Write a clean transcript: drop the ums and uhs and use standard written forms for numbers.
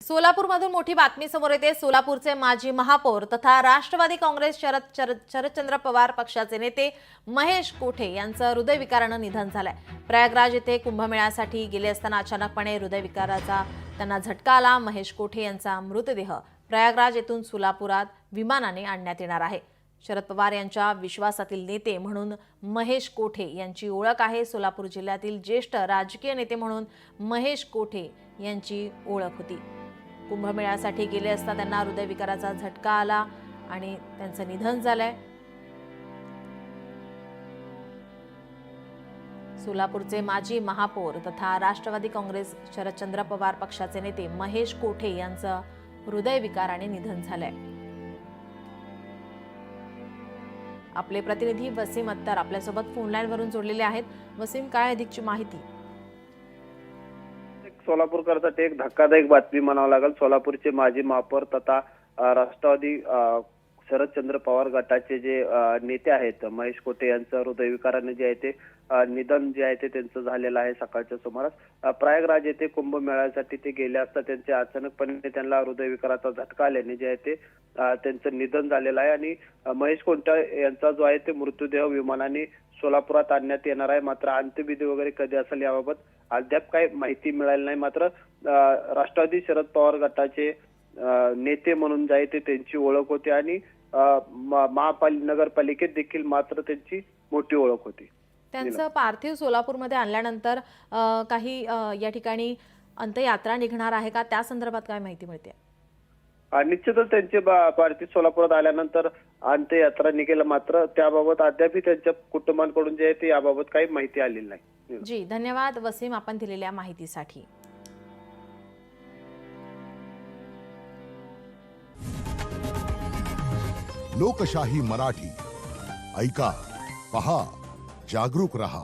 सोलापूरमधून मोठी बातमी समोर येते। सोलापूरचे माजी महापौर तथा राष्ट्रवादी काँग्रेस शरदचंद्र पवार पक्षाचे नेते महेश कोठे यांचं हृदयविकारानं निधन झालंय। प्रयागराज येथे कुंभमेळ्यासाठी गेले असताना अचानकपणे हृदयविकाराचा त्यांना झटका आला। महेश कोठे यांचा मृतदेह प्रयागराज येथून सोलापुरात विमानाने आणण्यात येणार आहे। शरद पवार यांच्या विश्वासातील नेते म्हणून महेश कोठे यांची ओळख आहे। सोलापूर जिल्ह्यातील ज्येष्ठ राजकीय नेते म्हणून महेश कोठे यांची ओळख होती। कुंभमेळ्यासाठी गेले असता त्यांना हृदयविकाराचा झटका आला आणि त्यांचं निधन झालंय। सोलापूरचे माजी महापौर तथा राष्ट्रवादी काँग्रेस शरदचंद्र पवार पक्षाचे नेते महेश कोठे यांचं हृदयविकाराने निधन झालंय। आपले प्रतिनिधी वसीम अत्तर आपल्यासोबत फोन लाईन वरून जोडलेले आहेत। वसीम, काय अधिकची माहिती? सोलापूरकरता एक धक्कादायक बातमी म्हणावं लागेल। सोलापूरचे माजी महापौर तथा राष्ट्रवादी शरदचंद्र पवार गटाचे जे नेते आहेत महेश कोठे यांचं हृदयविकाराने जे आहे ते निधन जे आहे ते त्यांचं झालेलं आहे। सकाळच्या सुमारास प्रयागराज येथे कुंभमेळ्यासाठी ते गेले असता त्यांचे अचानकपणे त्यांना हृदयविकाराचा झटका आल्याने जे आहे ते त्यांचं निधन झालेलं आहे आणि महेश कोठे यांचा जो आहे ते मृतदेह विमानाने सोलापुरात आणण्यात येणार आहे। मात्र अंत्यविधी वगैरे कधी असेल याबाबत अद्याप काही माहिती मिळाली नाही। मात्र राष्ट्रवादी शरद पवार गटाचे नेते म्हणून जे आहे ते त्यांची ओळख होती आणि नगरपालिकेत देखील मात्र त्यांची मोठी ओळख होती। त्यांचं पार्थिव सोलापूरमध्ये आणल्यानंतर काही या ठिकाणी अंत्ययात्रा निघणार आहे का, त्या संदर्भात काय माहिती मिळते? निश्चितच त्यांचे पार्थिव सोलापुरात आल्यानंतर अंत्ययात्रा निघेल। मात्र त्याबाबत अद्याप त्यांच्या कुटुंबांकडून जे आहे ते याबाबत काही माहिती आलेली नाही। जी, धन्यवाद वसीम आपण दिलेल्या माहितीसाठी। लोकशाही मराठी ऐका, पहा, जागरूक रहा।